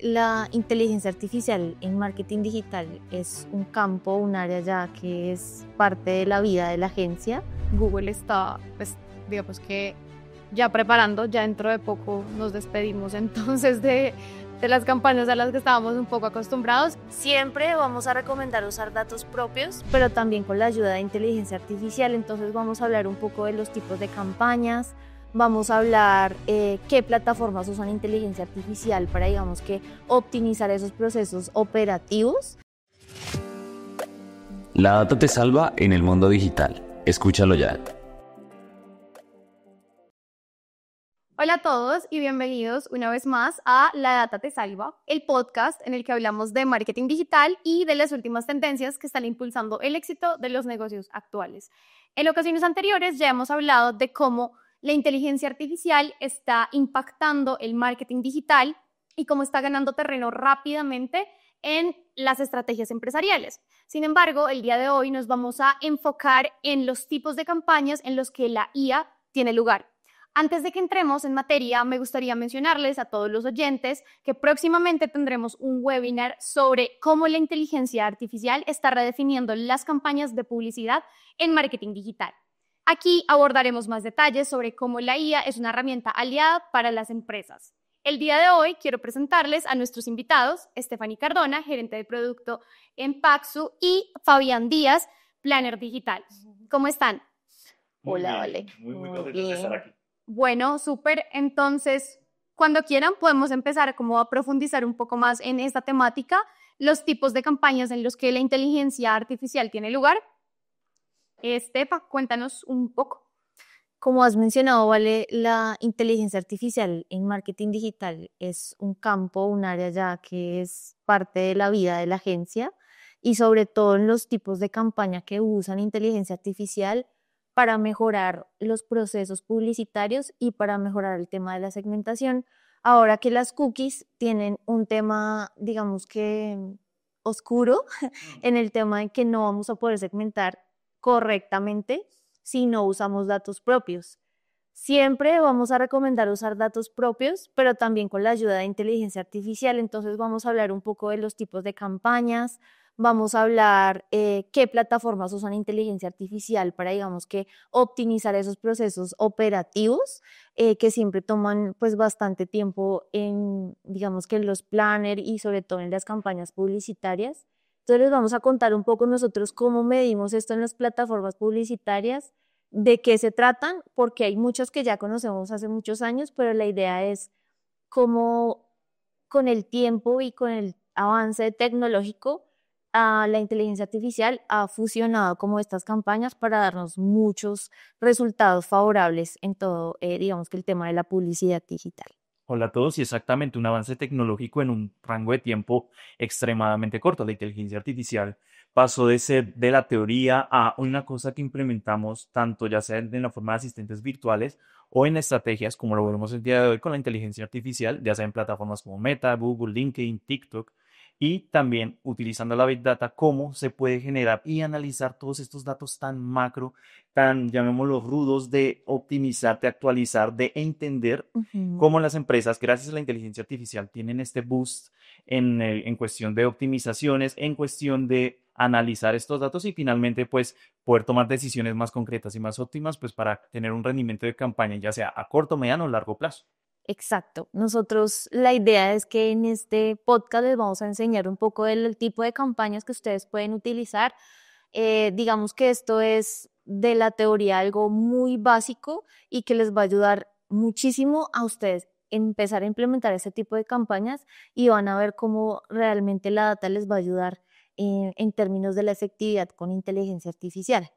La inteligencia artificial en marketing digital es un campo, un área ya que es parte de la vida de la agencia. Google está, pues, digamos que ya preparando, ya dentro de poco nos despedimos entonces de las campañas a las que estábamos un poco acostumbrados. Siempre vamos a recomendar usar datos propios, pero también con la ayuda de inteligencia artificial. Entonces vamos a hablar un poco de los tipos de campañas, vamos a hablar qué plataformas usan inteligencia artificial para, digamos que, optimizar esos procesos operativos. La data te salva en el mundo digital. Escúchalo ya. Hola a todos y bienvenidos una vez más a La Data Te Salva, el podcast en el que hablamos de marketing digital y de las últimas tendencias que están impulsando el éxito de los negocios actuales. En ocasiones anteriores ya hemos hablado de cómo la inteligencia artificial está impactando el marketing digital y cómo está ganando terreno rápidamente en las estrategias empresariales. Sin embargo, el día de hoy nos vamos a enfocar en los tipos de campañas en los que la IA tiene lugar. Antes de que entremos en materia, me gustaría mencionarles a todos los oyentes que próximamente tendremos un webinar sobre cómo la inteligencia artificial está redefiniendo las campañas de publicidad en marketing digital. Aquí abordaremos más detalles sobre cómo la IA es una herramienta aliada para las empresas. El día de hoy quiero presentarles a nuestros invitados, Stephanie Cardona, gerente de producto en Paxu, y Fabián Díaz, planner digital. ¿Cómo están? Hola, Vale. Muy contentos de estar aquí. Bueno, súper. Entonces, cuando quieran podemos empezar como a profundizar un poco más en esta temática, los tipos de campañas en los que la inteligencia artificial tiene lugar. Estefa, cuéntanos un poco. Como has mencionado, Vale, la inteligencia artificial en marketing digital es un campo, un área ya que es parte de la vida de la agencia y sobre todo en los tipos de campaña que usan inteligencia artificial para mejorar los procesos publicitarios y para mejorar el tema de la segmentación. Ahora que las cookies tienen un tema, digamos que oscuro, en el tema de que no vamos a poder segmentar correctamente si no usamos datos propios. Siempre vamos a recomendar usar datos propios, pero también con la ayuda de inteligencia artificial. Entonces vamos a hablar un poco de los tipos de campañas, vamos a hablar qué plataformas usan inteligencia artificial para, digamos que, optimizar esos procesos operativos que siempre toman pues bastante tiempo en, digamos que en los planners y sobre todo en las campañas publicitarias. Entonces les vamos a contar un poco nosotros cómo medimos esto en las plataformas publicitarias, de qué se tratan, porque hay muchos que ya conocemos hace muchos años, pero la idea es cómo con el tiempo y con el avance tecnológico, la inteligencia artificial ha fusionado como estas campañas para darnos muchos resultados favorables en todo, digamos que el tema de la publicidad digital. Hola a todos y exactamente un avance tecnológico en un rango de tiempo extremadamente corto. La inteligencia artificial pasó de ser de la teoría a una cosa que implementamos tanto ya sea en la forma de asistentes virtuales o en estrategias como lo vemos el día de hoy con la inteligencia artificial, ya sea en plataformas como Meta, Google, LinkedIn, TikTok y también utilizando la Big Data, cómo se puede generar y analizar todos estos datos tan macro, tan, llamémoslo, rudos de optimizar, de actualizar, de entender cómo las empresas, gracias a la inteligencia artificial, tienen este boost en cuestión de optimizaciones, en cuestión de analizar estos datos y finalmente pues poder tomar decisiones más concretas y más óptimas pues para tener un rendimiento de campaña ya sea a corto, mediano o largo plazo. Exacto. Nosotros, la idea es que en este podcast les vamos a enseñar un poco del tipo de campañas que ustedes pueden utilizar. Digamos que esto es de la teoría algo muy básico y que les va a ayudar muchísimo a ustedes empezar a implementar ese tipo de campañas y van a ver cómo realmente la data les va a ayudar en términos de la efectividad con inteligencia artificial.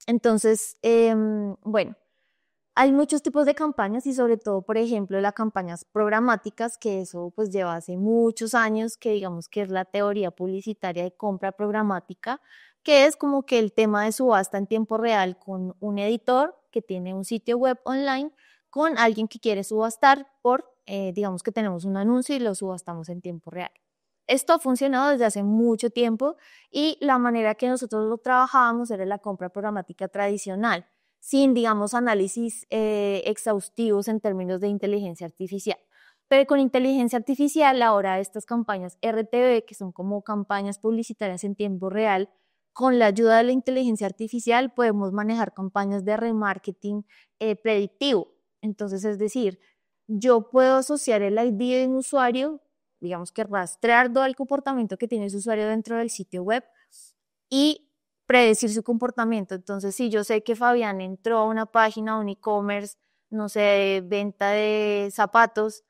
Entonces, bueno. Hay muchos tipos de campañas y sobre todo, por ejemplo, las campañas programáticas, que eso pues lleva hace muchos años, que digamos que es la teoría publicitaria de compra programática, que es como que el tema de subasta en tiempo real con un editor que tiene un sitio web online con alguien que quiere subastar por, digamos que tenemos un anuncio y lo subastamos en tiempo real. Esto ha funcionado desde hace mucho tiempo y la manera que nosotros lo trabajábamos era la compra programática tradicional sin, digamos, análisis exhaustivos en términos de inteligencia artificial. Pero con inteligencia artificial, ahora estas campañas RTV, que son como campañas publicitarias en tiempo real, con la ayuda de la inteligencia artificial podemos manejar campañas de remarketing predictivo. Entonces, es decir, yo puedo asociar el ID de un usuario, digamos que rastrear todo el comportamiento que tiene ese usuario dentro del sitio web y predecir su comportamiento. Entonces, si yo sé que Fabián entró a una página, un e-commerce, no sé, de venta de zapatos,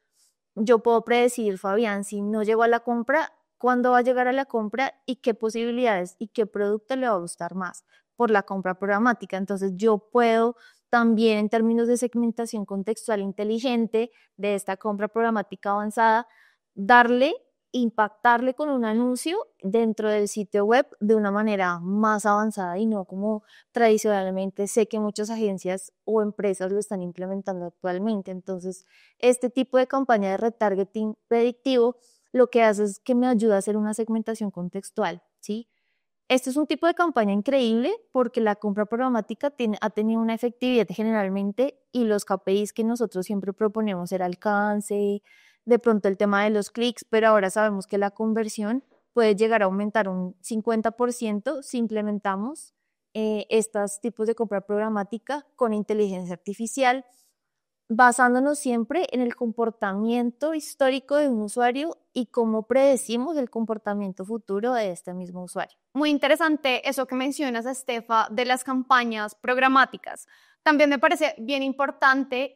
yo puedo predecir, Fabián, si no llegó a la compra, cuándo va a llegar a la compra y qué posibilidades y qué producto le va a gustar más por la compra programática. Entonces, yo puedo también en términos de segmentación contextual inteligente de esta compra programática avanzada, darle, impactarle con un anuncio dentro del sitio web de una manera más avanzada y no como tradicionalmente sé que muchas agencias o empresas lo están implementando actualmente. Entonces, este tipo de campaña de retargeting predictivo lo que hace es que me ayuda a hacer una segmentación contextual, ¿sí? Este es un tipo de campaña increíble porque la compra programática ha tenido una efectividad generalmente y los KPIs que nosotros siempre proponemos, el alcance, de pronto el tema de los clics, pero ahora sabemos que la conversión puede llegar a aumentar un 50% si implementamos estos tipos de compra programática con inteligencia artificial, basándonos siempre en el comportamiento histórico de un usuario y cómo predecimos el comportamiento futuro de este mismo usuario. Muy interesante eso que mencionas, Estefa, de las campañas programáticas. También me parece bien importante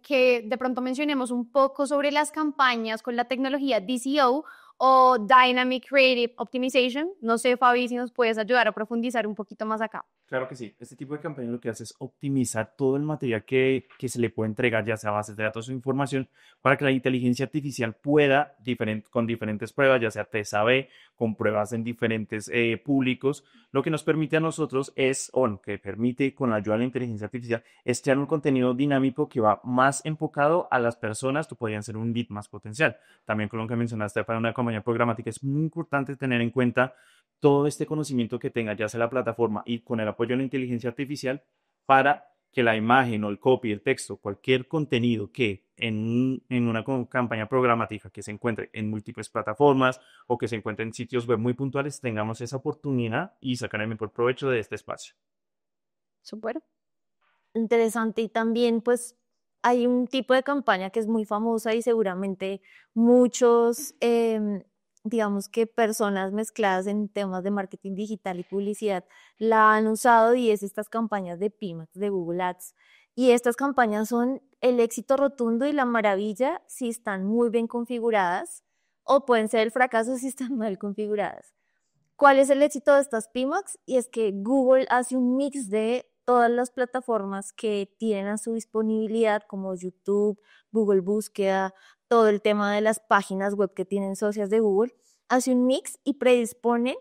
que de pronto mencionemos un poco sobre las campañas con la tecnología DCO o Dynamic Creative Optimization. No sé, Fabi, si nos puedes ayudar a profundizar un poquito más acá. Claro que sí. Este tipo de campaña lo que hace es optimizar todo el material que se le puede entregar, ya sea bases de datos o información, para que la inteligencia artificial pueda, con diferentes pruebas, ya sea test A/B, con pruebas en diferentes públicos, lo que nos permite a nosotros es, o lo que permite con la ayuda de la inteligencia artificial, es crear un contenido dinámico que va más enfocado a las personas que podrían ser un lead más potencial. También con lo que mencionaste para una campaña programática es muy importante tener en cuenta todo este conocimiento que tenga ya sea la plataforma y con el apoyo de la inteligencia artificial para que la imagen o el copy, el texto, cualquier contenido que en una campaña programática que se encuentre en múltiples plataformas o que se encuentre en sitios web muy puntuales, tengamos esa oportunidad y sacar el mejor provecho de este espacio. Súper. Interesante y también pues hay un tipo de campaña que es muy famosa y seguramente muchos, digamos que personas mezcladas en temas de marketing digital y publicidad la han usado y es estas campañas de PIMAX, de Google Ads. Y estas campañas son el éxito rotundo y la maravilla si están muy bien configuradas o pueden ser el fracaso si están mal configuradas. ¿Cuál es el éxito de estas PIMAX? Y es que Google hace un mix de todas las plataformas que tienen a su disponibilidad, como YouTube, Google Búsqueda, todo el tema de las páginas web que tienen socias de Google, hace un mix y predispone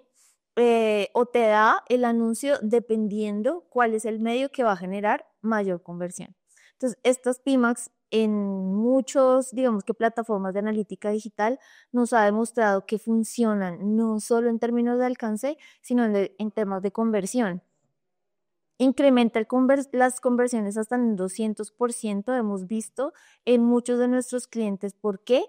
o te da el anuncio dependiendo cuál es el medio que va a generar mayor conversión. Entonces, estas PIMAX en muchos, digamos que plataformas de analítica digital nos ha demostrado que funcionan no solo en términos de alcance, sino en temas de conversión. Incrementa las conversiones hasta en un 200%, hemos visto en muchos de nuestros clientes. ¿Por qué?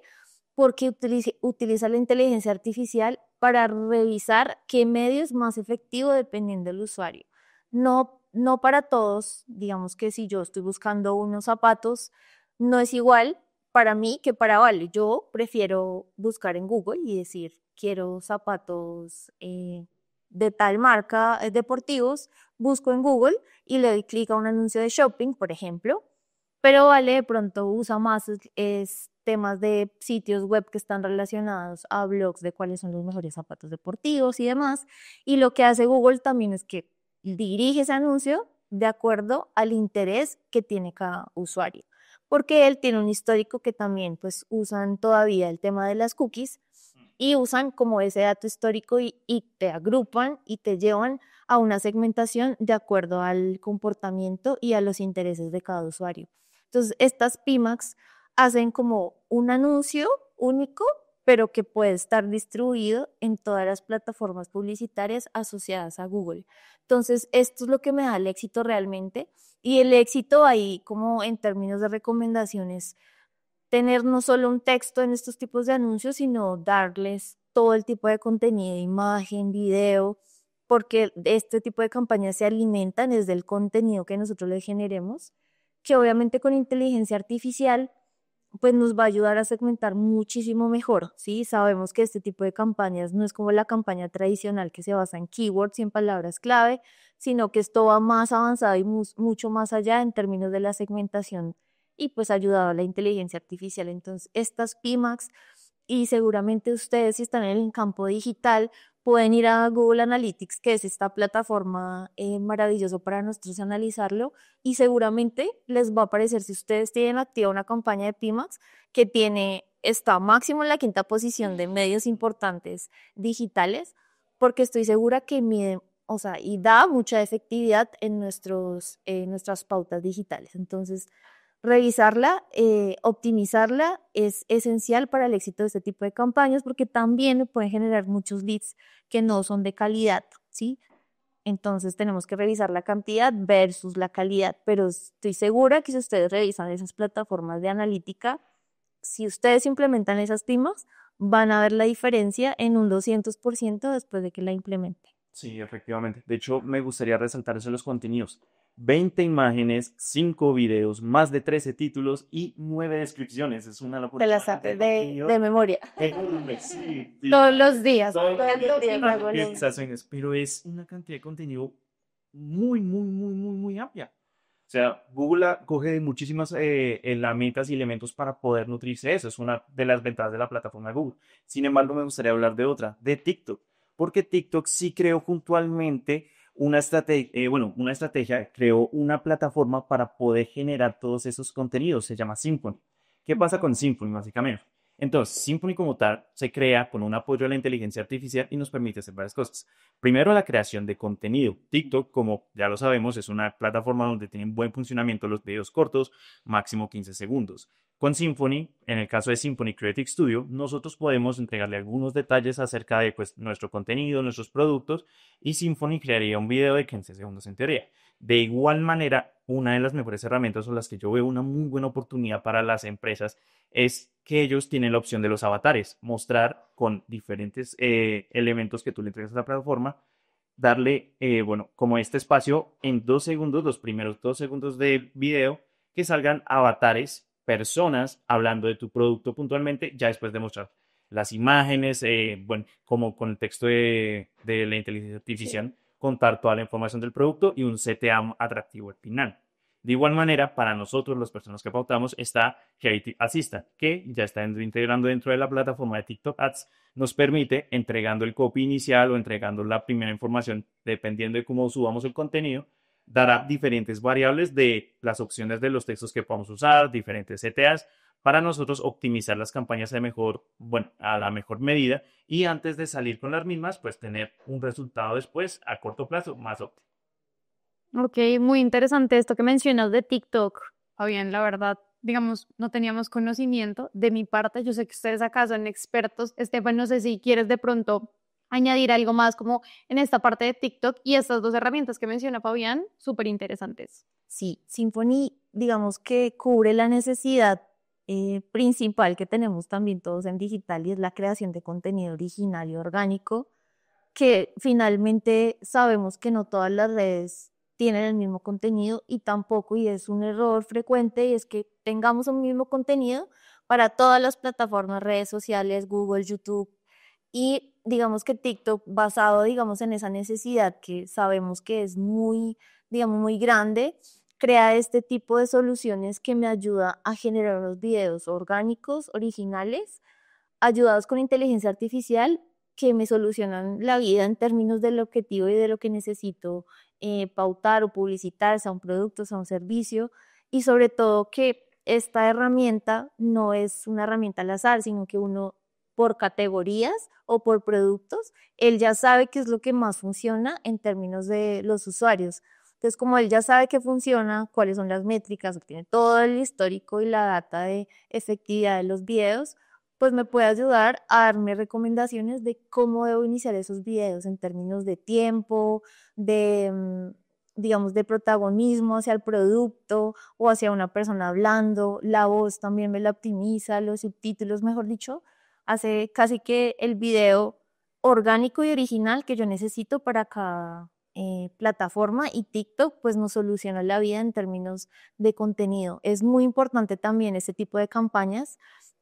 Porque utiliza la inteligencia artificial para revisar qué medio es más efectivo dependiendo del usuario. No para todos, digamos que si yo estoy buscando unos zapatos, no es igual para mí que para Vale. Yo prefiero buscar en Google y decir, quiero zapatos de tal marca, deportivos, busco en Google y le doy clic a un anuncio de shopping, por ejemplo, pero Vale de pronto usa más es temas de sitios web que están relacionados a blogs de cuáles son los mejores zapatos deportivos y demás. Y lo que hace Google también es que dirige ese anuncio de acuerdo al interés que tiene cada usuario, porque él tiene un histórico que también pues usan todavía el tema de las cookies y usan como ese dato histórico y te agrupan y te llevan a una segmentación de acuerdo al comportamiento y a los intereses de cada usuario. Entonces, estas PIMAX hacen como un anuncio único, pero que puede estar distribuido en todas las plataformas publicitarias asociadas a Google. Entonces, esto es lo que me da el éxito realmente. Y el éxito ahí, como en términos de recomendaciones, tener no solo un texto en estos tipos de anuncios, sino darles todo el tipo de contenido, imagen, video, porque este tipo de campañas se alimentan desde el contenido que nosotros les generemos, que obviamente con inteligencia artificial pues nos va a ayudar a segmentar muchísimo mejor, ¿sí? Sabemos que este tipo de campañas no es como la campaña tradicional que se basa en keywords y en palabras clave, sino que esto va más avanzado y mucho más allá en términos de la segmentación y pues ayudado a la inteligencia artificial. Entonces, estas PIMAX y seguramente ustedes si están en el campo digital pueden ir a Google Analytics, que es esta plataforma maravilloso para nosotros analizarlo y seguramente les va a aparecer si ustedes tienen activa una campaña de PIMAX que está máximo en la quinta posición de medios importantes digitales, porque estoy segura que mide, o sea, y da mucha efectividad en nuestras pautas digitales. Entonces, revisarla, optimizarla es esencial para el éxito de este tipo de campañas porque también pueden generar muchos leads que no son de calidad, ¿sí? Entonces tenemos que revisar la cantidad versus la calidad, pero estoy segura que si ustedes revisan esas plataformas de analítica, si ustedes implementan esas primas, van a ver la diferencia en un 200% después de que la implementen. Sí, efectivamente. De hecho, me gustaría resaltar eso en los contenidos. 20 imágenes, 5 videos, más de 13 títulos y 9 descripciones. Es una locura. Te la sabes de memoria. Sí, sí. Todos los días. Todo Todos los días hago lo mismo. actualizaciones, pero es una cantidad de contenido muy, muy, muy, muy, muy amplia. O sea, Google coge muchísimas herramientas y elementos para poder nutrirse de eso. Es una de las ventajas de la plataforma de Google. Sin embargo, me gustaría hablar de otra, de TikTok. Porque TikTok sí creó puntualmente una estrategia, creó una plataforma para poder generar todos esos contenidos. Se llama Symphony. ¿Qué pasa con Symphony, básicamente? Entonces, Symfony como tal se crea con un apoyo a la inteligencia artificial y nos permite hacer varias cosas. Primero, la creación de contenido. TikTok, como ya lo sabemos, es una plataforma donde tienen buen funcionamiento los videos cortos, máximo 15 segundos. Con Symfony, en el caso de Symfony Creative Studio, nosotros podemos entregarle algunos detalles acerca de pues, nuestro contenido, nuestros productos, y Symfony crearía un video de 15 segundos en teoría. De igual manera, una de las mejores herramientas o las que yo veo una muy buena oportunidad para las empresas es que ellos tienen la opción de los avatares, mostrar con diferentes elementos que tú le entregas a la plataforma, darle, como este espacio en 2 segundos, los primeros 2 segundos de video, que salgan avatares, personas hablando de tu producto puntualmente, ya después de mostrar las imágenes, como con el texto de la inteligencia artificial, contar toda la información del producto y un CTA atractivo al final. De igual manera, para nosotros, las personas que pautamos, está Creative Assistant, que ya está integrando dentro de la plataforma de TikTok Ads, nos permite, entregando el copy inicial o entregando la primera información, dependiendo de cómo subamos el contenido, dará diferentes variables de las opciones de los textos que podamos usar, diferentes CTAs, para nosotros optimizar las campañas a la mejor medida y antes de salir con las mismas, pues tener un resultado después a corto plazo más óptimo. Ok, muy interesante esto que mencionas de TikTok. Fabián, la verdad, digamos, no teníamos conocimiento. De mi parte, yo sé que ustedes acá son expertos. Estefan, no sé si quieres de pronto añadir algo más como en esta parte de TikTok y estas dos herramientas que menciona Fabián, súper interesantes. Sí, Symfony, digamos que cubre la necesidad principal que tenemos también todos en digital y es la creación de contenido original y orgánico, que finalmente sabemos que no todas las redes tienen el mismo contenido y tampoco, y es un error frecuente, y es que tengamos un mismo contenido para todas las plataformas, redes sociales, Google, YouTube, y digamos que TikTok, basado, digamos, en esa necesidad que sabemos que es muy, digamos, muy grande, crea este tipo de soluciones que me ayuda a generar unos videos orgánicos, originales, ayudados con inteligencia artificial que me solucionan la vida en términos del objetivo y de lo que necesito pautar o publicitar, sea un producto, sea un servicio, y sobre todo que esta herramienta no es una herramienta al azar, sino que uno por categorías o por productos, él ya sabe qué es lo que más funciona en términos de los usuarios. Entonces, como él ya sabe qué funciona, cuáles son las métricas, tiene todo el histórico y la data de efectividad de los videos, pues me puede ayudar a darme recomendaciones de cómo debo iniciar esos videos en términos de tiempo, de digamos, de protagonismo hacia el producto o hacia una persona hablando. La voz también me la optimiza, los subtítulos, mejor dicho, hace casi que el video orgánico y original que yo necesito para cada plataforma, y TikTok pues nos soluciona la vida en términos de contenido. Es muy importante también este tipo de campañas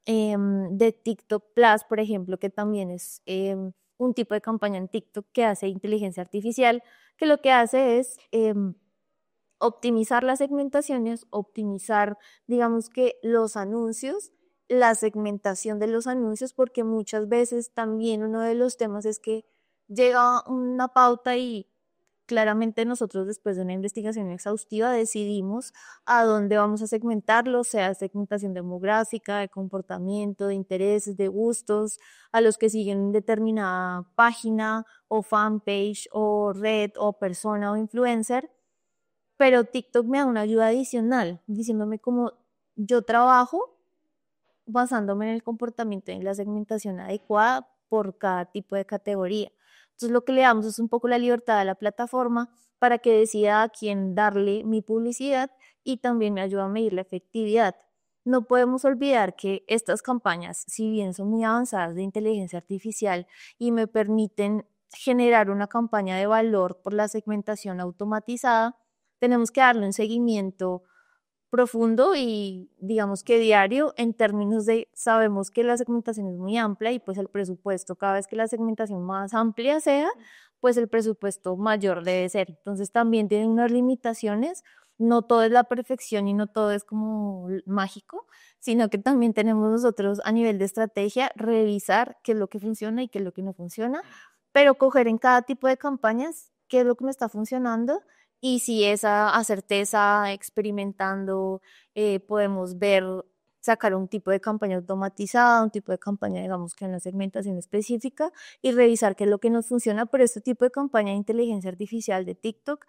de TikTok Plus, por ejemplo, que también es un tipo de campaña en TikTok que hace inteligencia artificial, que lo que hace es optimizar las segmentaciones, optimizar, digamos que los anuncios, la segmentación de los anuncios, porque muchas veces también uno de los temas es que llega una pauta y claramente nosotros después de una investigación exhaustiva decidimos a dónde vamos a segmentarlo, sea segmentación demográfica, de comportamiento, de intereses, de gustos, a los que siguen determinada página o fanpage o red o persona o influencer. Pero TikTok me da una ayuda adicional, diciéndome cómo yo trabajo basándome en el comportamiento y en la segmentación adecuada por cada tipo de categoría. Entonces lo que le damos es un poco la libertad a la plataforma para que decida a quién darle mi publicidad, y también me ayuda a medir la efectividad. No podemos olvidar que estas campañas, si bien son muy avanzadas de inteligencia artificial y me permiten generar una campaña de valor por la segmentación automatizada, tenemos que darle un seguimiento profundo y digamos que diario en términos de, sabemos que la segmentación es muy amplia y pues el presupuesto, cada vez que la segmentación más amplia sea, pues el presupuesto mayor debe ser. Entonces también tiene unas limitaciones, no todo es la perfección y no todo es como mágico, sino que también tenemos nosotros a nivel de estrategia revisar qué es lo que funciona y qué es lo que no funciona, pero coger en cada tipo de campañas qué es lo que me está funcionando, y si esa certeza experimentando podemos ver, sacar un tipo de campaña automatizada, un tipo de campaña, digamos que en una segmentación específica, y revisar qué es lo que nos funciona. Pero este tipo de campaña de inteligencia artificial de TikTok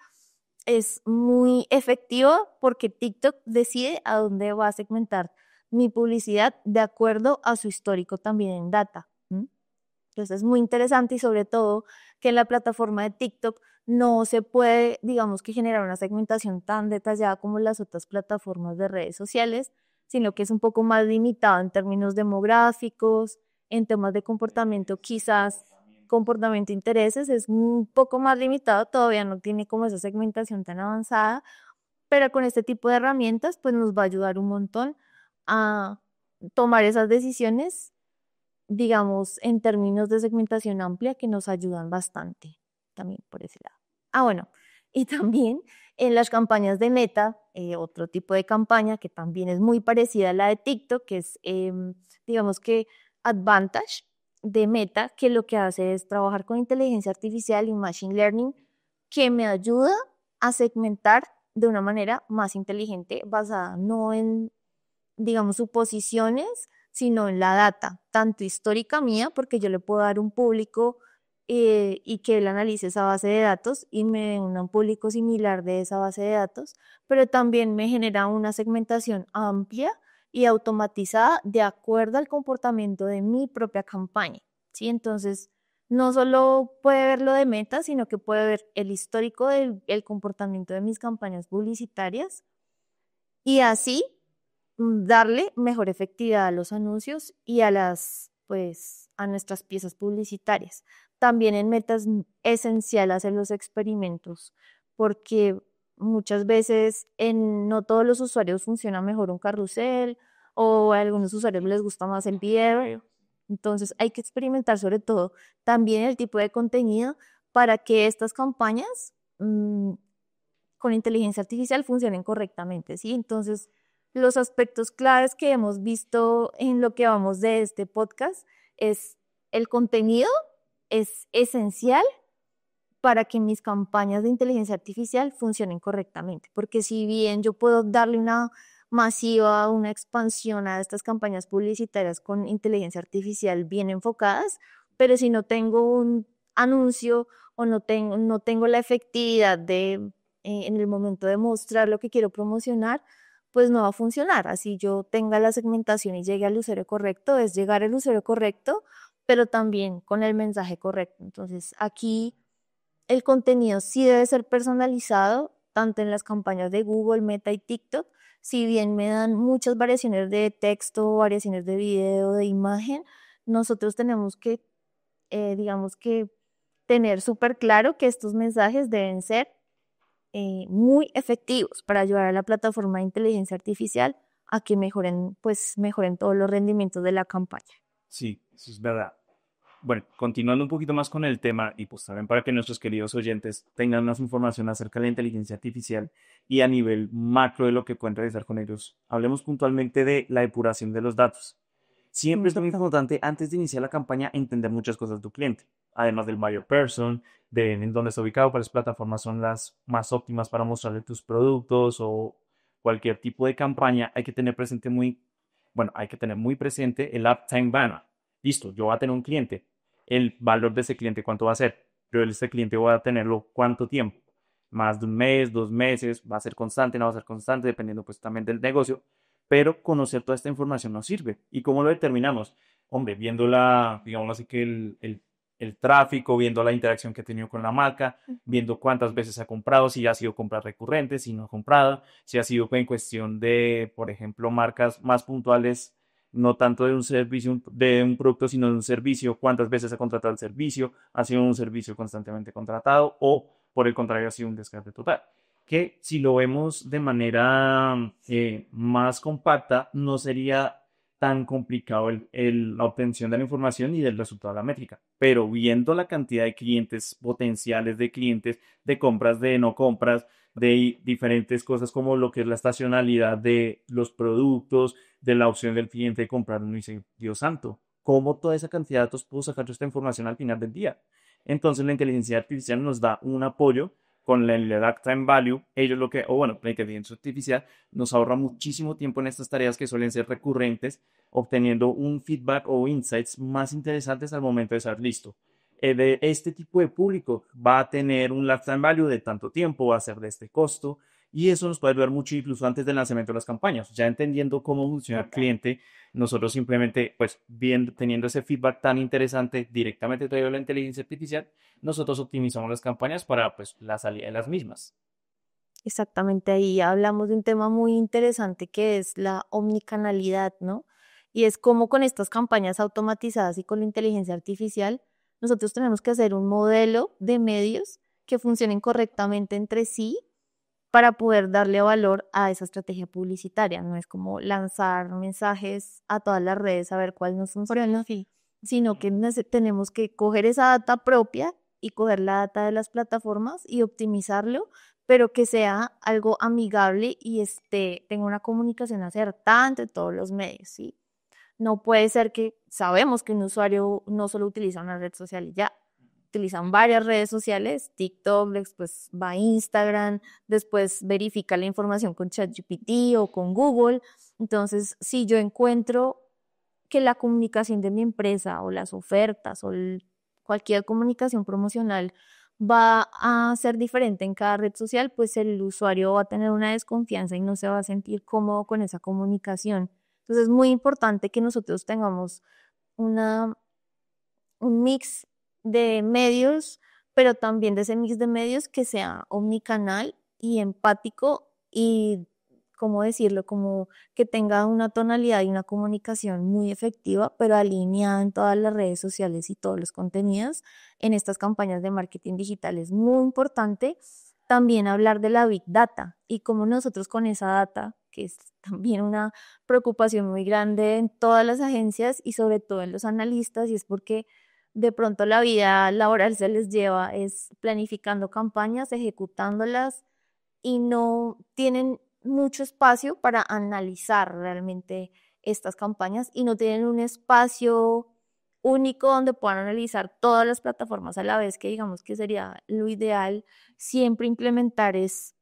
es muy efectiva porque TikTok decide a dónde va a segmentar mi publicidad de acuerdo a su histórico también en data. Entonces es muy interesante, y sobre todo que en la plataforma de TikTok no se puede, digamos que generar una segmentación tan detallada como las otras plataformas de redes sociales, sino que es un poco más limitado en términos demográficos, en temas de comportamiento, quizás comportamiento e intereses, es un poco más limitado, todavía no tiene como esa segmentación tan avanzada, pero con este tipo de herramientas pues nos va a ayudar un montón a tomar esas decisiones, digamos, en términos de segmentación amplia, que nos ayudan bastante también por ese lado. Bueno, y también en las campañas de Meta, otro tipo de campaña que también es muy parecida a la de TikTok, que es, digamos que Advantage de Meta, que lo que hace es trabajar con inteligencia artificial y machine learning, que me ayuda a segmentar de una manera más inteligente, basada no en, digamos, suposiciones, sino en la data, tanto histórica mía, porque yo le puedo dar un público y que él analice esa base de datos y me dé un público similar de esa base de datos, pero también me genera una segmentación amplia y automatizada de acuerdo al comportamiento de mi propia campaña, ¿sí? Entonces, no solo puede ver lo de Meta, sino que puede ver el histórico del el comportamiento de mis campañas publicitarias, y así darle mejor efectividad a los anuncios y a las, pues, a nuestras piezas publicitarias. También en Meta es esencial hacer los experimentos, porque muchas veces no todos los usuarios funciona mejor un carrusel, o a algunos usuarios les gusta más el video. Entonces hay que experimentar sobre todo también el tipo de contenido para que estas campañas con inteligencia artificial funcionen correctamente, ¿sí? Entonces, los aspectos claves que hemos visto en lo que vamos de este podcast es el contenido es esencial para que mis campañas de inteligencia artificial funcionen correctamente, porque si bien yo puedo darle una masiva, una expansión a estas campañas publicitarias con inteligencia artificial bien enfocadas, pero si no tengo un anuncio o no tengo la efectividad de en el momento de mostrar lo que quiero promocionar, pues no va a funcionar. Así yo tenga la segmentación y llegue al usuario correcto, es llegar al usuario correcto, pero también con el mensaje correcto. Entonces, aquí el contenido sí debe ser personalizado tanto en las campañas de Google, Meta y TikTok, si bien me dan muchas variaciones de texto, variaciones de video, de imagen, nosotros tenemos que, digamos que, tener súper claro que estos mensajes deben ser muy efectivos para ayudar a la plataforma de inteligencia artificial a que mejoren, pues, mejoren todos los rendimientos de la campaña. Sí, eso es verdad. Bueno, continuando un poquito más con el tema y pues también para que nuestros queridos oyentes tengan más información acerca de la inteligencia artificial y a nivel macro de lo que pueden realizar con ellos, hablemos puntualmente de la depuración de los datos. Siempre es muy importante antes de iniciar la campaña entender muchas cosas de tu cliente, además del buyer person, de en dónde está ubicado, cuáles plataformas son las más óptimas para mostrarle tus productos o cualquier tipo de campaña, hay que tener presente hay que tener muy presente el uptime banner. Listo, yo voy a tener un cliente, el valor de ese cliente, ¿cuánto va a ser? Yo ese cliente voy a tenerlo ¿cuánto tiempo? Más de un mes, 2 meses, va a ser constante, no va a ser constante, dependiendo pues también del negocio, pero conocer toda esta información nos sirve. ¿Y cómo lo determinamos? Hombre, viendo digamos así que el tráfico, viendo la interacción que ha tenido con la marca, viendo cuántas veces ha comprado, si ha sido compras recurrentes, si no ha comprado, si ha sido en cuestión de, por ejemplo, marcas más puntuales, no tanto de un servicio, de un producto, sino de un servicio, cuántas veces ha contratado el servicio, ha sido un servicio constantemente contratado o, por el contrario, ha sido un descarte total. Que si lo vemos de manera más compacta, no sería tan complicado la obtención de la información y del resultado de la métrica. Pero viendo la cantidad de clientes potenciales, de clientes, de compras, de no compras, de diferentes cosas como lo que es la estacionalidad de los productos, de la opción del cliente de comprar uno y dice, Dios santo, ¿cómo toda esa cantidad de datos puedo sacar yo esta información al final del día? Entonces la inteligencia artificial nos da un apoyo con el lifetime value, ellos la inteligencia artificial nos ahorra muchísimo tiempo en estas tareas que suelen ser recurrentes, obteniendo un feedback o insights más interesantes al momento de estar listo. De este tipo de público va a tener un lifetime value de tanto tiempo, va a ser de este costo, y eso nos puede ayudar mucho incluso antes del lanzamiento de las campañas. Ya entendiendo cómo funciona el cliente, nosotros simplemente, pues, teniendo ese feedback tan interesante directamente traído de la inteligencia artificial, nosotros optimizamos las campañas para, pues, la salida de las mismas. Exactamente, ahí hablamos de un tema muy interesante que es la omnicanalidad, ¿no? Y es como con estas campañas automatizadas y con la inteligencia artificial, nosotros tenemos que hacer un modelo de medios que funcionen correctamente entre sí para poder darle valor a esa estrategia publicitaria. No es como lanzar mensajes a todas las redes a ver cuál nos funciona, Sí. sino que tenemos que coger esa data propia y coger la data de las plataformas y optimizarlo, pero que sea algo amigable y tenga una comunicación acertada entre todos los medios, ¿sí? No puede ser que sabemos que un usuario no solo utiliza una red social y ya, utilizan varias redes sociales, TikTok, después va a Instagram, después verifica la información con ChatGPT o con Google. Entonces, si yo encuentro que la comunicación de mi empresa o las ofertas o cualquier comunicación promocional va a ser diferente en cada red social, pues el usuario va a tener una desconfianza y no se va a sentir cómodo con esa comunicación. Entonces es muy importante que nosotros tengamos una, un mix de medios, pero también de ese mix de medios que sea omnicanal y empático y, ¿cómo decirlo? Como que tenga una tonalidad y una comunicación muy efectiva, pero alineada en todas las redes sociales y todos los contenidos en estas campañas de marketing digital. Es muy importante también hablar de la Big Data y cómo nosotros con esa data, que es también una preocupación muy grande en todas las agencias y sobre todo en los analistas, y es porque de pronto la vida laboral se les lleva es planificando campañas, ejecutándolas y no tienen mucho espacio para analizar realmente estas campañas y no tienen un espacio único donde puedan analizar todas las plataformas a la vez, que digamos que sería lo ideal siempre implementar es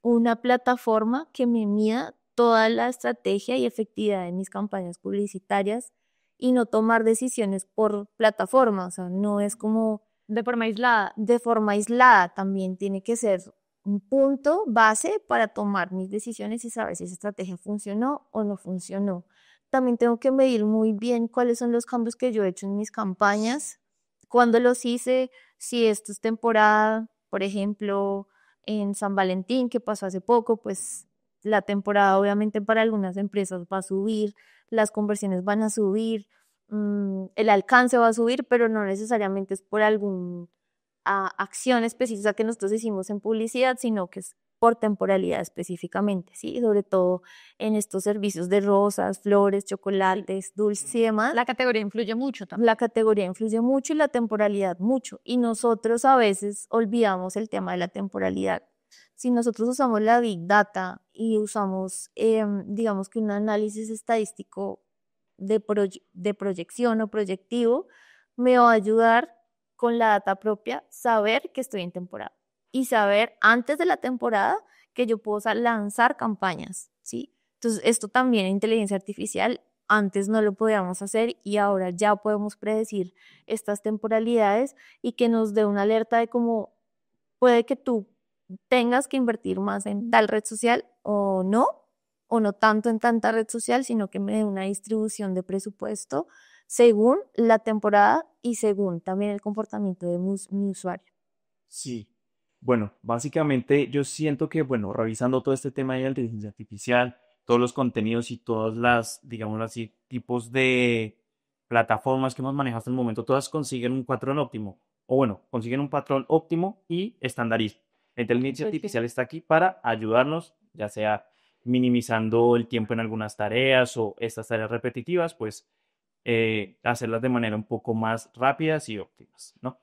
una plataforma que me mida toda la estrategia y efectividad de mis campañas publicitarias y no tomar decisiones por plataforma, o sea, no es como De forma aislada. de forma aislada, también tiene que ser un punto base para tomar mis decisiones y saber si esa estrategia funcionó o no funcionó. También tengo que medir muy bien cuáles son los cambios que yo he hecho en mis campañas, cuándo los hice, si esto es temporada, por ejemplo, en San Valentín, que pasó hace poco, pues la temporada obviamente para algunas empresas va a subir, las conversiones van a subir, el alcance va a subir, pero no necesariamente es por alguna acción específica que nosotros hicimos en publicidad, sino que es por temporalidad específicamente, ¿sí? Sobre todo en estos servicios de rosas, flores, chocolates, dulces y demás. La categoría influye mucho también. La categoría influye mucho y la temporalidad mucho. Y nosotros a veces olvidamos el tema de la temporalidad. Si nosotros usamos la Big Data y usamos, digamos que un análisis estadístico de proyección o proyectivo, me va a ayudar con la data propia saber que estoy en temporada y saber antes de la temporada que yo puedo lanzar campañas, ¿sí? Entonces, esto también en inteligencia artificial antes no lo podíamos hacer y ahora ya podemos predecir estas temporalidades y que nos dé una alerta de cómo puede que tú tengas que invertir más en tal red social o no tanto en tanta red social, sino que me dé una distribución de presupuesto según la temporada y según también el comportamiento de mi usuario. Sí. Bueno, básicamente yo siento que, bueno, revisando todo este tema de la inteligencia artificial, todos los contenidos y todas las, digamos así, tipos de plataformas que hemos manejado hasta el momento, todas consiguen un patrón óptimo. O bueno, consiguen un patrón óptimo y estandarismo. La inteligencia artificial está aquí para ayudarnos, ya sea minimizando el tiempo en algunas tareas o estas tareas repetitivas, pues hacerlas de manera un poco más rápidas y óptimas, ¿no?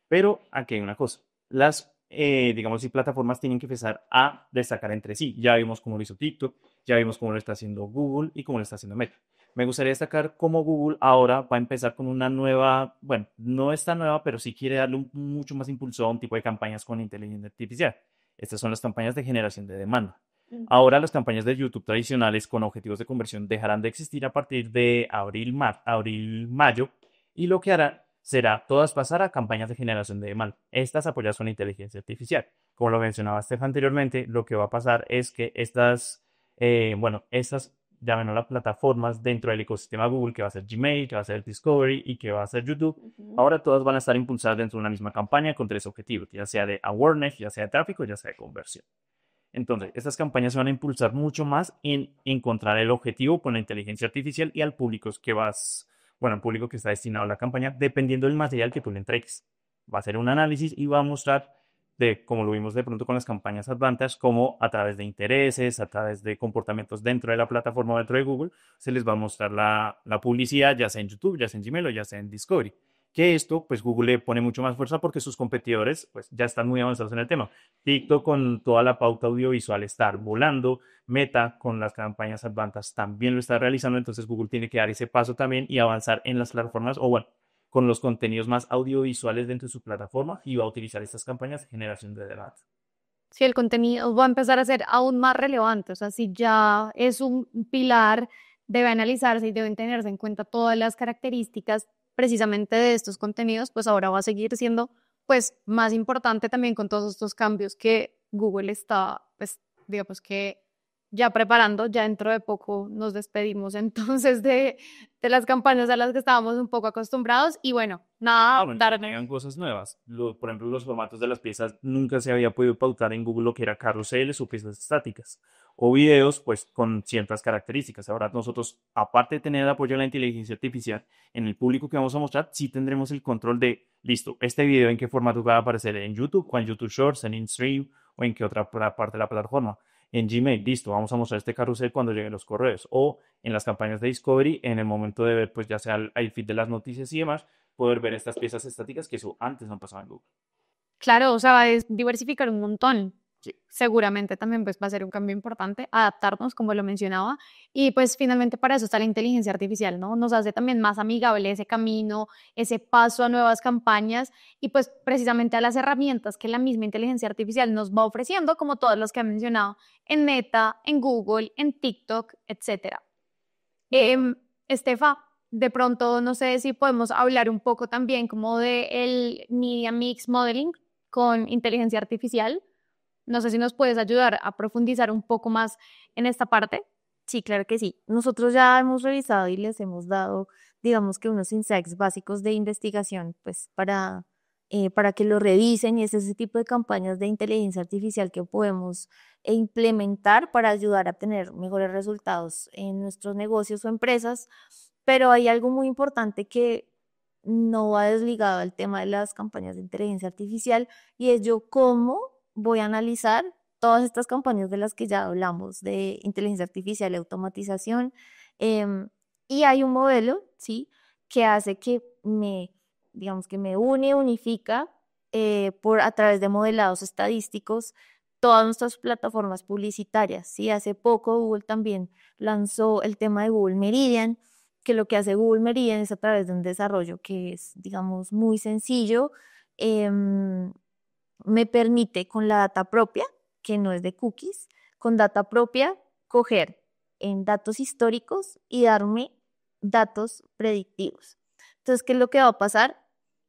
Pero aquí hay una cosa, las, digamos, y plataformas tienen que empezar a destacar entre sí. Ya vimos cómo lo hizo TikTok, ya vimos cómo lo está haciendo Google y cómo lo está haciendo Meta. Me gustaría destacar cómo Google ahora va a empezar con una nueva, bueno, no está nueva, pero sí quiere darle mucho más impulso a un tipo de campañas con inteligencia artificial. Estas son las campañas de generación de demanda. Ahora las campañas de YouTube tradicionales con objetivos de conversión dejarán de existir a partir de abril-mayo y lo que hará será todas pasar a campañas de generación de demanda. Estas apoyadas con inteligencia artificial. Como lo mencionaba Steph anteriormente, lo que va a pasar es que estas llamen las plataformas dentro del ecosistema Google, que va a ser Gmail, que va a ser Discovery y que va a ser YouTube, ahora todas van a estar impulsadas dentro de una misma campaña con tres objetivos, ya sea de awareness, ya sea de tráfico, ya sea de conversión. Entonces, estas campañas se van a impulsar mucho más en encontrar el objetivo con la inteligencia artificial y al público el público que está destinado a la campaña, dependiendo del material que tú le entregues. Va a hacer un análisis y va a mostrar, como lo vimos de pronto con las campañas Advantage, cómo a través de intereses, a través de comportamientos dentro de la plataforma, dentro de Google, se les va a mostrar la publicidad, ya sea en YouTube, ya sea en Gmail o ya sea en Discovery. Que esto, pues Google le pone mucho más fuerza porque sus competidores, pues ya están muy avanzados en el tema. TikTok con toda la pauta audiovisual está volando, Meta con las campañas Advantage también lo está realizando, entonces Google tiene que dar ese paso también y avanzar en las plataformas o bueno, con los contenidos más audiovisuales dentro de su plataforma y va a utilizar estas campañas de generación de debate. Sí, el contenido va a empezar a ser aún más relevante, o sea, si ya es un pilar, debe analizarse y deben tenerse en cuenta todas las características precisamente de estos contenidos, pues ahora va a seguir siendo pues más importante también con todos estos cambios que Google está, pues digamos que ya preparando, ya dentro de poco nos despedimos entonces de las campañas a las que estábamos un poco acostumbrados y bueno, nada, Llegan cosas nuevas. Por ejemplo, los formatos de las piezas nunca se había podido pautar en Google lo que era carruseles o piezas estáticas o videos pues con ciertas características. Ahora nosotros, aparte de tener el apoyo de la inteligencia artificial en el público que vamos a mostrar, sí tendremos el control de, listo, este video en qué formato va a aparecer en YouTube o en YouTube Shorts, en InStream o en qué otra parte de la plataforma. En Gmail, listo, vamos a mostrar este carrusel cuando lleguen los correos o en las campañas de Discovery en el momento de ver pues ya sea el feed de las noticias y demás, poder ver estas piezas estáticas que eso antes no pasaba en Google. Claro, o sea, va a diversificar un montón. Sí. Seguramente también pues va a ser un cambio importante, adaptarnos, como lo mencionaba, y pues finalmente para eso está la inteligencia artificial, ¿no? Nos hace también más amigable ese camino, ese paso a nuevas campañas y pues precisamente a las herramientas que la misma inteligencia artificial nos va ofreciendo, como todas las que ha mencionado, en Meta, en Google, en TikTok, etcétera. Estefa, de pronto no sé si podemos hablar un poco también como de el Media Mix Modeling con inteligencia artificial. No sé si nos puedes ayudar a profundizar un poco más en esta parte. Sí, claro que sí. Nosotros ya hemos revisado y les hemos dado, digamos que unos insights básicos de investigación, pues para para que lo revisen, y es ese tipo de campañas de inteligencia artificial que podemos implementar para ayudar a tener mejores resultados en nuestros negocios o empresas. Pero hay algo muy importante que no va desligado al tema de las campañas de inteligencia artificial, y es yo cómo voy a analizar todas estas campañas de las que ya hablamos, de inteligencia artificial y automatización. em, y hay un modelo, ¿sí? Que hace que digamos que me unifica a través de modelados estadísticos todas nuestras plataformas publicitarias, ¿sí? Hace poco Google también lanzó el tema de Google Meridian, que lo que hace Google Meridian es a través de un desarrollo que es, digamos, muy sencillo. em, Me permite con la data propia, que no es de cookies, con data propia coger en datos históricos y darme datos predictivos. Entonces, ¿qué es lo que va a pasar?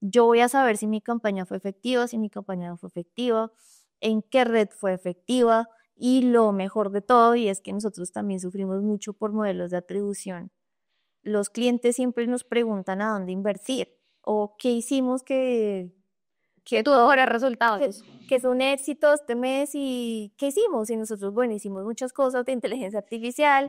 Yo voy a saber si mi campaña fue efectiva, si mi campaña no fue efectiva, en qué red fue efectiva, y lo mejor de todo, y es que nosotros también sufrimos mucho por modelos de atribución. Los clientes siempre nos preguntan a dónde invertir o qué hicimos Que tuvo mejores resultados. que es un éxito este mes, y qué hicimos. Y nosotros, bueno, hicimos muchas cosas de inteligencia artificial,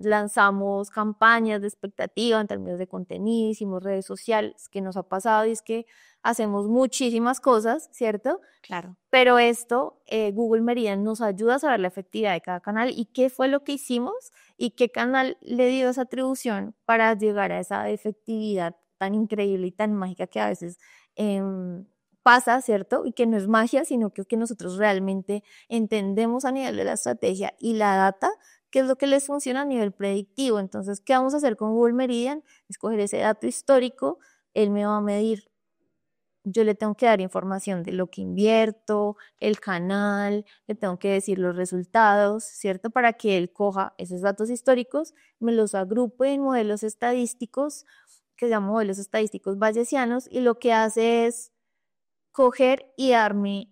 lanzamos campañas de expectativa en términos de contenido, hicimos redes sociales. ¿Qué nos ha pasado? Y es que hacemos muchísimas cosas, ¿cierto? Claro. Pero esto, Google Meridian nos ayuda a saber la efectividad de cada canal y qué fue lo que hicimos y qué canal le dio esa atribución para llegar a esa efectividad tan increíble y tan mágica que a veces pasa, ¿cierto? Y que no es magia, sino que es que nosotros realmente entendemos a nivel de la estrategia y la data qué es lo que les funciona a nivel predictivo. Entonces, ¿qué vamos a hacer con Google Meridian? Escoger ese dato histórico, él me va a medir. Yo le tengo que dar información de lo que invierto, el canal, le tengo que decir los resultados, ¿cierto? Para que él coja esos datos históricos, me los agrupe en modelos estadísticos, que se llaman modelos estadísticos bayesianos, y lo que hace es coger y darme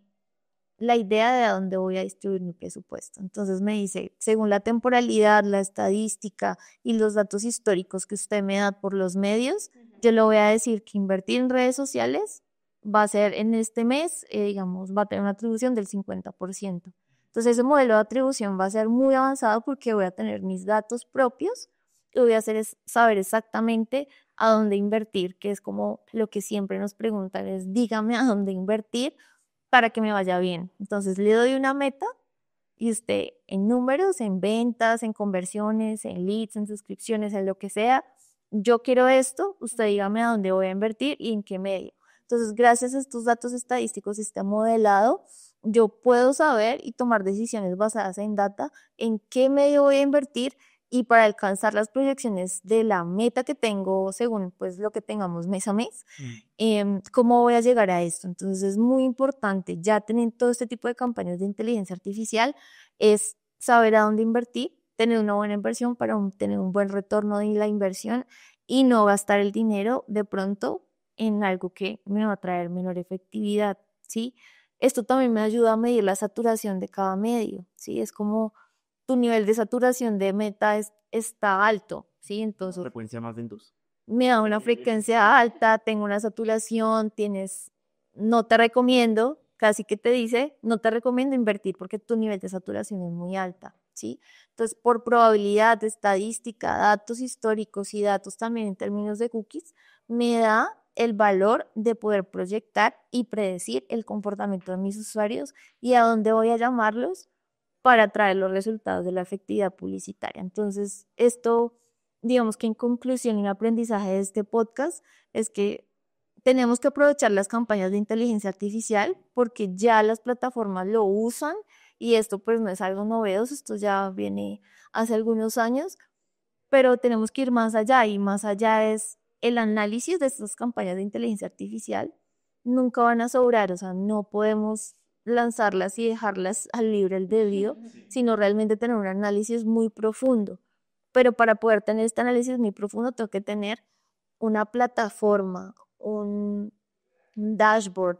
la idea de a dónde voy a distribuir mi presupuesto. Entonces me dice, según la temporalidad, la estadística y los datos históricos que usted me da por los medios, yo le voy a decir que invertir en redes sociales va a ser en este mes, digamos, va a tener una atribución del 50%. Entonces ese modelo de atribución va a ser muy avanzado porque voy a tener mis datos propios y voy a hacer es saber exactamente a dónde invertir, que es como lo que siempre nos preguntan, es dígame a dónde invertir para que me vaya bien. Entonces le doy una meta y usted en números, en ventas, en conversiones, en leads, en suscripciones, en lo que sea, yo quiero esto, usted dígame a dónde voy a invertir y en qué medio. Entonces, gracias a estos datos estadísticos, este modelado, yo puedo saber y tomar decisiones basadas en data, en qué medio voy a invertir, y para alcanzar las proyecciones de la meta que tengo según pues lo que tengamos mes a mes, cómo voy a llegar a esto. Entonces es muy importante, ya teniendo todo este tipo de campañas de inteligencia artificial, es saber a dónde invertir, tener una buena inversión para tener un buen retorno de la inversión y no gastar el dinero de pronto en algo que me va a traer menor efectividad, ¿sí? Esto también me ayuda a medir la saturación de cada medio, ¿sí? Es como tu nivel de saturación de meta está alto, ¿sí? Entonces, Frecuencia más ventosa. me da una frecuencia alta, tengo una saturación, no te recomiendo, casi que te dice, no te recomiendo invertir porque tu nivel de saturación es muy alta, ¿sí? Entonces, por probabilidad, estadística, datos históricos y datos también en términos de cookies, me da el valor de poder proyectar y predecir el comportamiento de mis usuarios y a dónde voy a llamarlos para traer los resultados de la efectividad publicitaria. Entonces, esto, digamos que en conclusión y en aprendizaje de este podcast, es que tenemos que aprovechar las campañas de inteligencia artificial porque ya las plataformas lo usan, y esto pues no es algo novedoso, esto ya viene hace algunos años, pero tenemos que ir más allá, y más allá es el análisis de estas campañas de inteligencia artificial. Nunca van a sobrar, o sea, no podemos lanzarlas y dejarlas al libre albedrío, sino realmente tener un análisis muy profundo. Pero para poder tener este análisis muy profundo, tengo que tener una plataforma, un dashboard,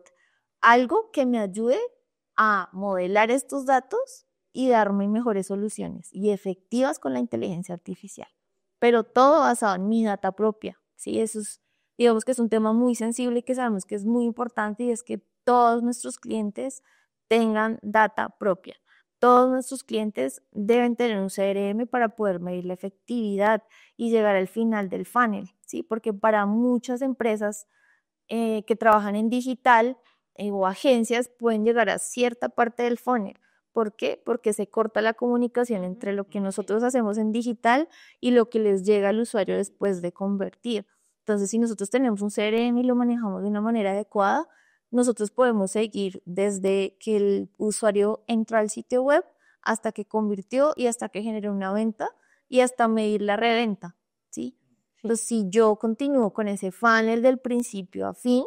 algo que me ayude a modelar estos datos y darme mejores soluciones y efectivas con la inteligencia artificial. Pero todo basado en mi data propia, ¿sí? Eso es, digamos que es un tema muy sensible y que sabemos que es muy importante, y es que todos nuestros clientes tengan data propia. Todos nuestros clientes deben tener un CRM para poder medir la efectividad y llegar al final del funnel, ¿sí? Porque para muchas empresas que trabajan en digital o agencias pueden llegar a cierta parte del funnel. ¿Por qué? Porque se corta la comunicación entre lo que nosotros hacemos en digital y lo que les llega al usuario después de convertir. Entonces, si nosotros tenemos un CRM y lo manejamos de una manera adecuada, nosotros podemos seguir desde que el usuario entró al sitio web hasta que convirtió y hasta que generó una venta y hasta medir la reventa, ¿sí? Entonces, si yo continúo con ese funnel del principio a fin,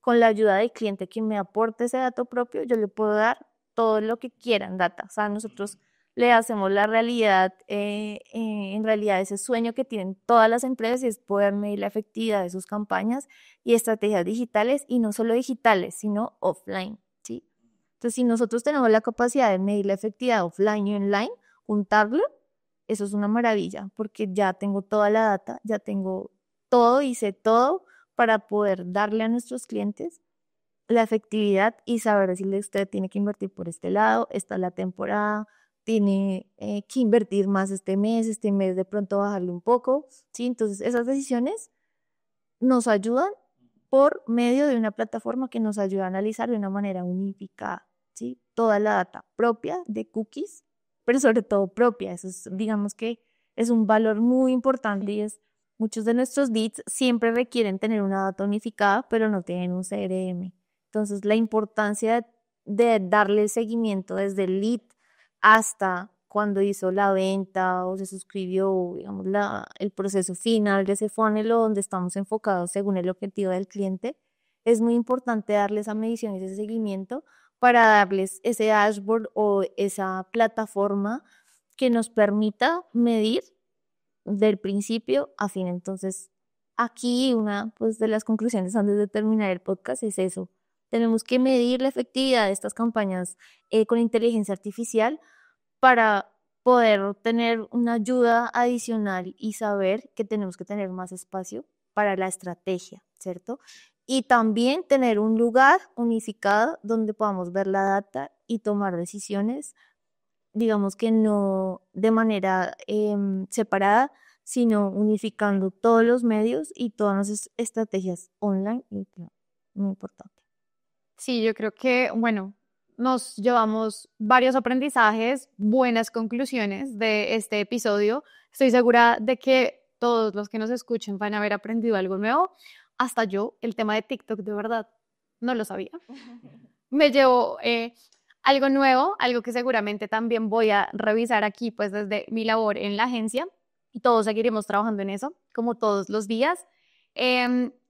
con la ayuda del cliente que me aporte ese dato propio, yo le puedo dar todo lo que quiera en data. O sea, nosotros le hacemos la realidad, en realidad ese sueño que tienen todas las empresas, y es poder medir la efectividad de sus campañas y estrategias digitales, y no solo digitales, sino offline, ¿sí? Entonces, si nosotros tenemos la capacidad de medir la efectividad offline y online, juntarlo, eso es una maravilla, porque ya tengo toda la data, ya tengo todo y sé todo para poder darle a nuestros clientes la efectividad y saber decirle: usted tiene que invertir por este lado, esta es la temporada, tiene que invertir más este mes de pronto bajarle un poco, ¿sí? Entonces, esas decisiones nos ayudan por medio de una plataforma que nos ayuda a analizar de una manera unificada, ¿sí? Toda la data propia de cookies, pero sobre todo propia. Eso es, digamos que es un valor muy importante, y es, muchos de nuestros leads siempre requieren tener una data unificada, pero no tienen un CRM. Entonces, la importancia de darle seguimiento desde el lead hasta cuando hizo la venta o se suscribió, digamos, el proceso final de ese funnel, o donde estamos enfocados según el objetivo del cliente, es muy importante darle esa medición y ese seguimiento para darles ese dashboard o esa plataforma que nos permita medir del principio a fin. Entonces, aquí una, pues, de las conclusiones antes de terminar el podcast es eso. Tenemos que medir la efectividad de estas campañas con inteligencia artificial para poder tener una ayuda adicional y saber que tenemos que tener más espacio para la estrategia, ¿cierto? Y también tener un lugar unificado donde podamos ver la data y tomar decisiones, digamos que no de manera separada, sino unificando todos los medios y todas las estrategias online. Y, claro, muy importante. Sí, yo creo que, bueno, nos llevamos varios aprendizajes, buenas conclusiones de este episodio. Estoy segura de que todos los que nos escuchen van a haber aprendido algo nuevo. Hasta yo, el tema de TikTok, de verdad, no lo sabía. Me llevo algo nuevo, algo que seguramente también voy a revisar aquí, pues desde mi labor en la agencia, y todos seguiremos trabajando en eso, como todos los días.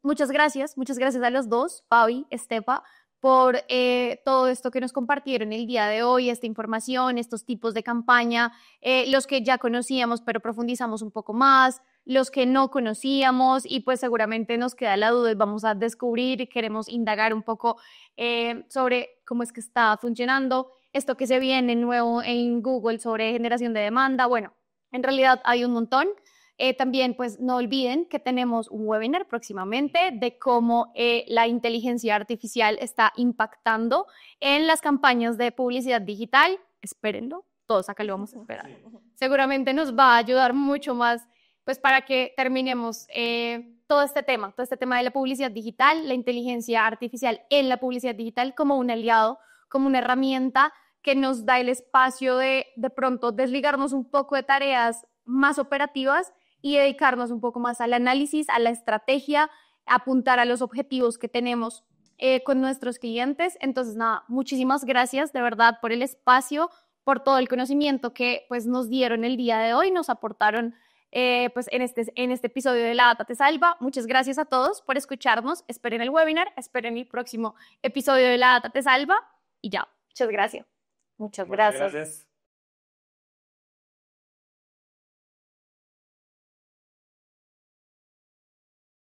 Muchas gracias a los dos, Fabi, Estefa, por todo esto que nos compartieron el día de hoy, esta información, estos tipos de campaña, los que ya conocíamos pero profundizamos un poco más, los que no conocíamos, y pues seguramente nos queda la duda y vamos a descubrir y queremos indagar un poco sobre cómo es que está funcionando esto que se viene nuevo en Google sobre generación de demanda. Bueno, en realidad hay un montón. También, pues, no olviden que tenemos un webinar próximamente de cómo la inteligencia artificial está impactando en las campañas de publicidad digital. Espérenlo, todos acá lo vamos a esperar. Seguramente nos va a ayudar mucho más, pues, para que terminemos todo este tema de la publicidad digital, la inteligencia artificial en la publicidad digital como un aliado, como una herramienta que nos da el espacio de pronto desligarnos un poco de tareas más operativas y dedicarnos un poco más al análisis, a la estrategia, apuntar a los objetivos que tenemos con nuestros clientes. Entonces, nada, muchísimas gracias de verdad por el espacio, por todo el conocimiento que, pues, nos dieron el día de hoy, nos aportaron pues en este episodio de La Data Te Salva. Muchas gracias a todos por escucharnos. Esperen el webinar, esperen el próximo episodio de La Data Te Salva y ya. Muchas gracias. Muchas gracias.